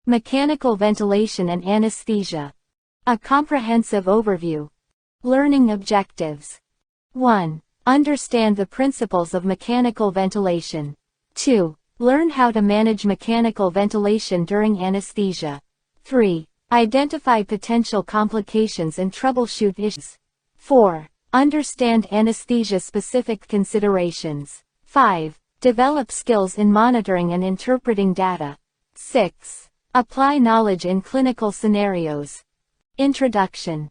Mechanical ventilation and anesthesia. A comprehensive overview. Learning objectives. 1. Understand the principles of mechanical ventilation. 2. Learn how to manage mechanical ventilation during anesthesia. 3. Identify potential complications and troubleshoot issues. 4. Understand anesthesia-specific considerations. 5. Develop skills in monitoring and interpreting data. 6. Apply knowledge in clinical scenarios. Introduction.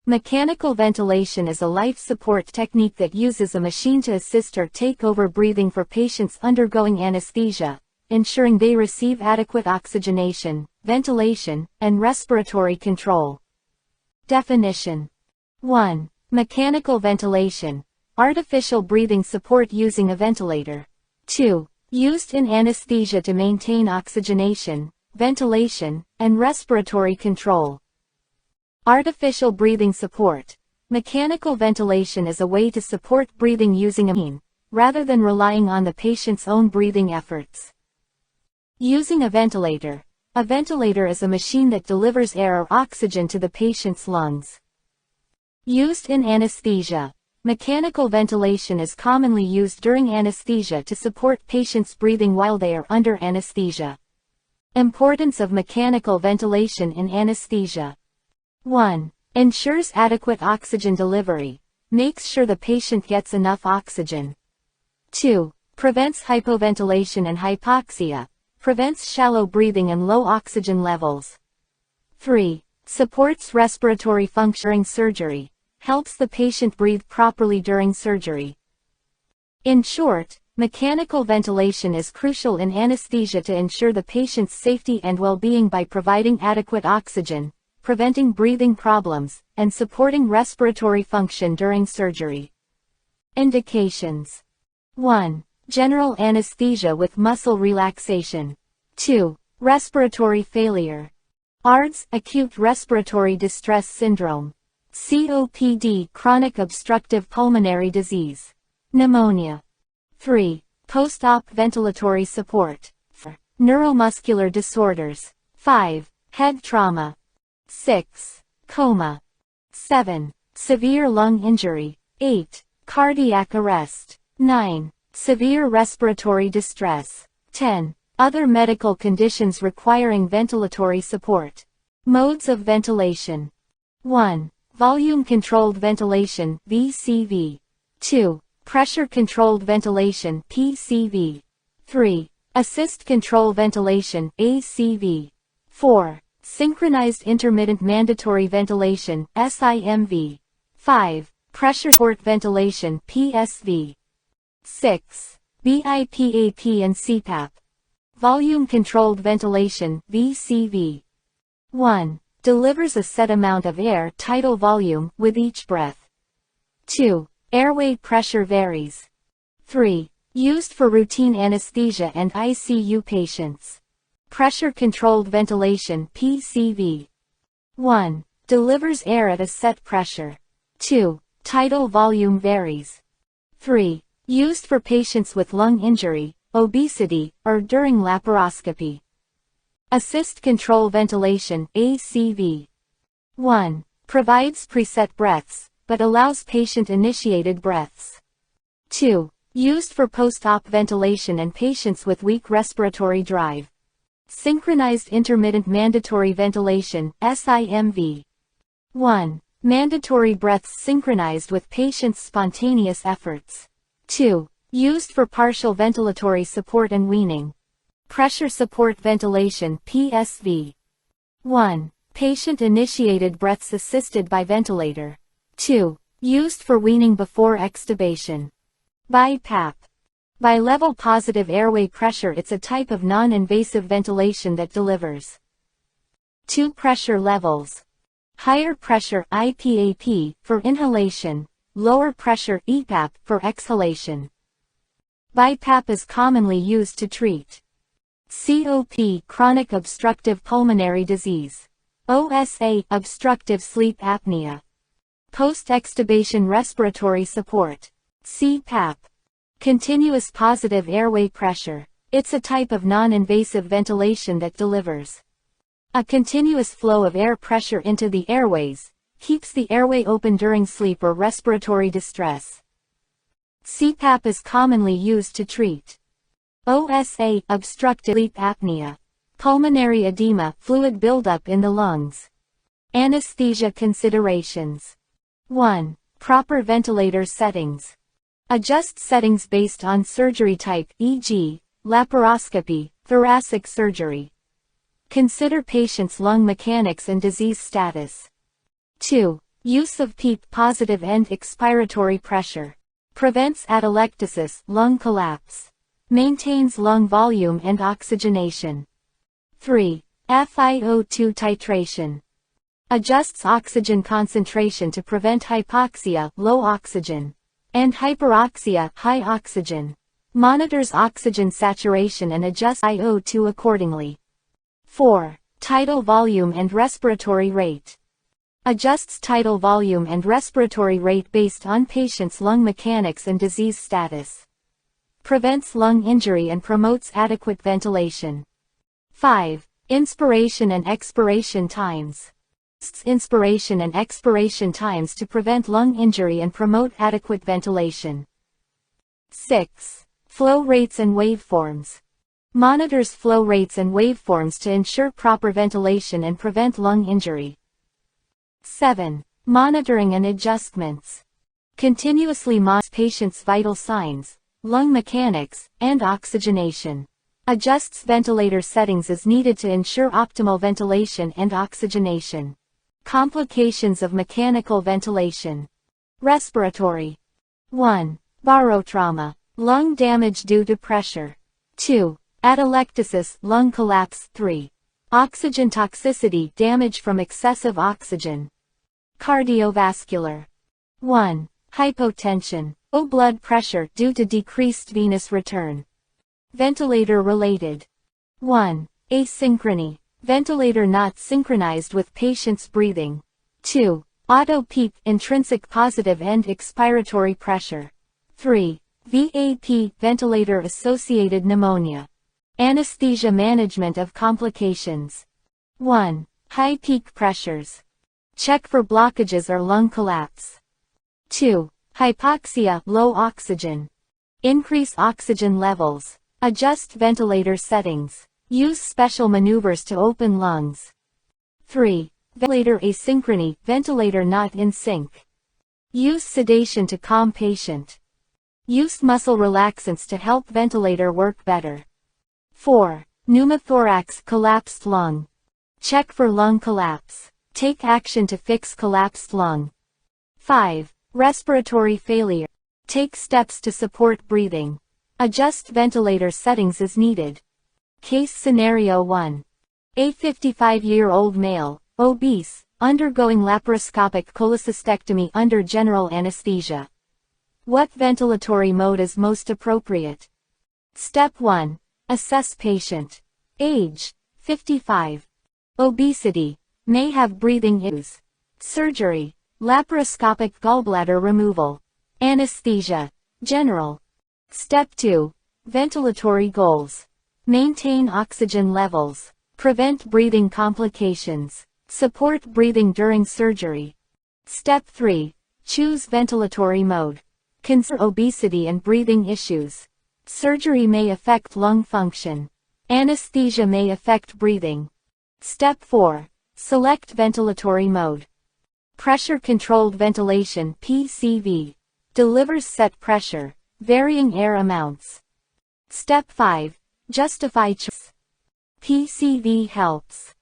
Mechanical ventilation is a life support technique that uses a machine to assist or take over breathing for patients undergoing anesthesia, ensuring they receive adequate oxygenation, ventilation, and respiratory control. Definition. 1. Mechanical ventilation. Artificial breathing support using a ventilator. 2. Used in anesthesia to maintain oxygenation, ventilation, and respiratory control. Artificial breathing support. Mechanical ventilation is a way to support breathing using a machine, rather than relying on the patient's own breathing efforts. Using a ventilator. A ventilator is a machine that delivers air or oxygen to the patient's lungs. Used in anesthesia. Mechanical ventilation is commonly used during anesthesia to support patients' breathing while they are under anesthesia. Importance of mechanical ventilation in anesthesia. 1. Ensures adequate oxygen delivery. Makes sure the patient gets enough oxygen. 2. Prevents hypoventilation and hypoxia. Prevents shallow breathing and low oxygen levels. 3. Supports respiratory function during surgery. Helps the patient breathe properly during surgery. In short, mechanical ventilation is crucial in anesthesia to ensure the patient's safety and well-being by providing adequate oxygen, preventing breathing problems, and supporting respiratory function during surgery. Indications. 1. General anesthesia with muscle relaxation. 2. Respiratory failure. ARDS, acute respiratory distress syndrome. COPD, chronic obstructive pulmonary disease. Pneumonia. 3. Post-op ventilatory support. 4. Neuromuscular disorders. 5. Head trauma. 6. Coma. 7. Severe lung injury. 8. Cardiac arrest. 9. Severe respiratory distress. 10. Other medical conditions requiring ventilatory support. Modes of ventilation. 1. Volume-controlled ventilation, VCV. 2. Pressure-controlled ventilation, PCV. 3. Assist-control ventilation, ACV. 4. Synchronized intermittent mandatory ventilation, SIMV. 5. Pressure support ventilation, PSV. 6. BIPAP and CPAP. Volume-controlled ventilation, VCV. 1. Delivers a set amount of air, tidal volume, with each breath. 2. Airway pressure varies. 3. Used for routine anesthesia and ICU patients. Pressure-controlled ventilation, PCV. 1. Delivers air at a set pressure. 2. Tidal volume varies. 3. Used for patients with lung injury, obesity, or during laparoscopy. Assist-control ventilation, ACV. 1. Provides preset breaths, but allows patient-initiated breaths. 2. Used for post-op ventilation and patients with weak respiratory drive. Synchronized intermittent mandatory ventilation, SIMV. 1. Mandatory breaths synchronized with patients' spontaneous efforts. 2. Used for partial ventilatory support and weaning. Pressure support ventilation, PSV. 1. Patient-initiated breaths assisted by ventilator. 2. Used for weaning before extubation. BiPAP. Bi-level positive airway pressure. It's a type of non-invasive ventilation that delivers 2 pressure levels. Higher pressure, IPAP, for inhalation. Lower pressure, EPAP, for exhalation. BiPAP is commonly used to treat COP, chronic obstructive pulmonary disease. OSA, obstructive sleep apnea. Post-extubation respiratory support. CPAP. Continuous positive airway pressure. It's a type of non-invasive ventilation that delivers A continuous flow of air pressure into the airways keeps the airway open during sleep or respiratory distress. CPAP is commonly used to treat OSA, obstructive sleep apnea, pulmonary edema, fluid buildup in the lungs. Anesthesia considerations. 1. Proper ventilator settings. Adjust settings based on surgery type, e.g., laparoscopy, thoracic surgery. Consider patient's lung mechanics and disease status. 2. Use of PEEP positive end expiratory pressure. Prevents atelectasis, lung collapse. Maintains lung volume and oxygenation. 3. FiO2 titration. Adjusts oxygen concentration to prevent hypoxia, low oxygen, and hyperoxia, high oxygen. Monitors oxygen saturation and adjusts FiO2 accordingly. 4. Tidal volume and respiratory rate. Adjusts tidal volume and respiratory rate based on patient's lung mechanics and disease status. Prevents lung injury and promotes adequate ventilation. 5. Inspiration and expiration times. Inspiration and expiration times to prevent lung injury and promote adequate ventilation. 6. Flow rates and waveforms. Monitors flow rates and waveforms to ensure proper ventilation and prevent lung injury. 7. Monitoring and adjustments. Continuously monitors patient's vital signs, lung mechanics, and oxygenation. Adjusts ventilator settings as needed to ensure optimal ventilation and oxygenation. Complications of mechanical ventilation. Respiratory. 1. Barotrauma, lung damage due to pressure. 2. Atelectasis, lung collapse. 3. Oxygen toxicity, damage from excessive oxygen. Cardiovascular. 1. Hypotension, low blood pressure due to decreased venous return. Ventilator-related. 1. Asynchrony, ventilator not synchronized with patient's breathing. 2. Auto-PEEP, intrinsic positive end expiratory pressure. 3. VAP, ventilator-associated pneumonia. Anesthesia management of complications. 1. High peak pressures. Check for blockages or lung collapse. 2. Hypoxia, low oxygen. Increase oxygen levels. Adjust ventilator settings. Use special maneuvers to open lungs. 3. Ventilator asynchrony, ventilator not in sync. Use sedation to calm patient. Use muscle relaxants to help ventilator work better. 4. Pneumothorax, collapsed lung. Check for lung collapse. Take action to fix collapsed lung. 5. Respiratory failure. Take steps to support breathing. Adjust ventilator settings as needed. Case Scenario 1. A 55-year-old male, obese, undergoing laparoscopic cholecystectomy under general anesthesia. What ventilatory mode is most appropriate? Step 1. Assess patient. Age, 55. Obesity, may have breathing issues. Surgery, laparoscopic gallbladder removal. Anesthesia, general. Step 2. Ventilatory goals. Maintain oxygen levels. Prevent breathing complications. Support breathing during surgery. Step 3. Choose ventilatory mode. Consider obesity and breathing issues. Surgery may affect lung function. Anesthesia may affect breathing. Step 4. Select ventilatory mode. Pressure-controlled ventilation (PCV) delivers set pressure, varying air amounts. Step 5. Justify choice. PCV helps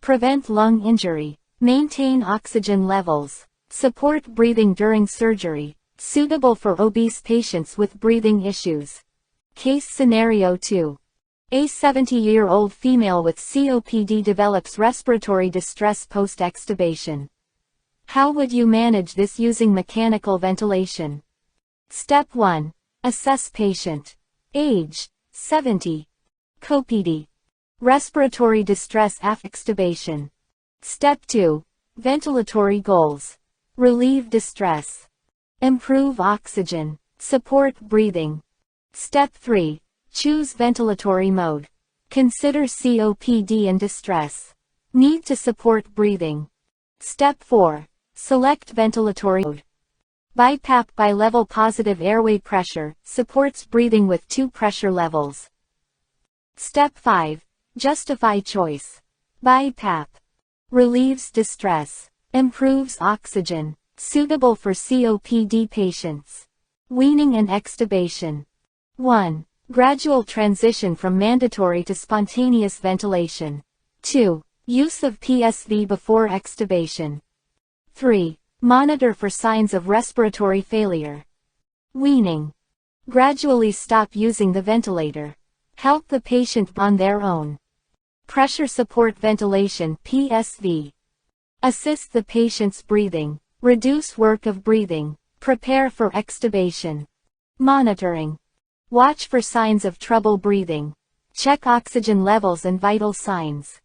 prevent lung injury, maintain oxygen levels, support breathing during surgery, suitable for obese patients with breathing issues. Case Scenario 2. A 70-year-old female with COPD develops respiratory distress post-extubation. How would you manage this using mechanical ventilation? Step 1. Assess patient. Age, 70. COPD. Respiratory distress after extubation. Step 2. Ventilatory goals. Relieve distress. Improve oxygen. Support breathing. Step 3. Choose ventilatory mode. Consider COPD and distress. Need to support breathing. Step 4. Select ventilatory mode. BiPAP bi-level positive airway pressure supports breathing with 2 pressure levels. Step 5. Justify choice. BiPAP relieves distress, improves oxygen, suitable for COPD patients. Weaning and extubation. 1. Gradual transition from mandatory to spontaneous ventilation. 2. Use of PSV before extubation. 3. Monitor for signs of respiratory failure. Weaning. Gradually stop using the ventilator. Help the patient on their own. Pressure support ventilation (PSV). Assist the patient's breathing. Reduce work of breathing. Prepare for extubation. Monitoring. Watch for signs of trouble breathing. Check oxygen levels and vital signs.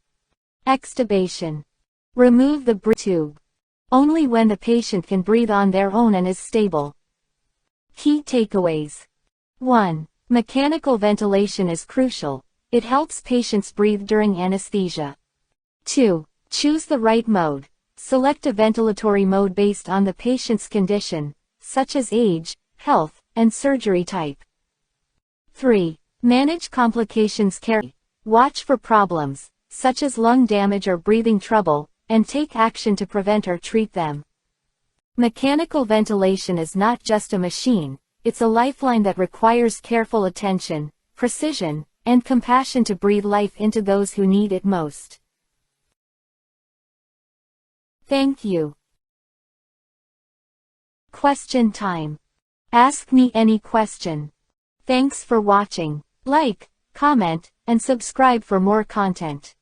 Extubation. Remove the breath tube. Only when the patient can breathe on their own and is stable. Key takeaways. 1. Mechanical ventilation is crucial. It helps patients breathe during anesthesia. 2. Choose the right mode. Select a ventilatory mode based on the patient's condition, such as age, health, and surgery type. 3. Manage complications carefully. Watch for problems, such as lung damage or breathing trouble, and take action to prevent or treat them. Mechanical ventilation is not just a machine, it's a lifeline that requires careful attention, precision, and compassion to breathe life into those who need it most. Thank you. Question time. Ask me any question. Thanks for watching. Like, comment, and subscribe for more content.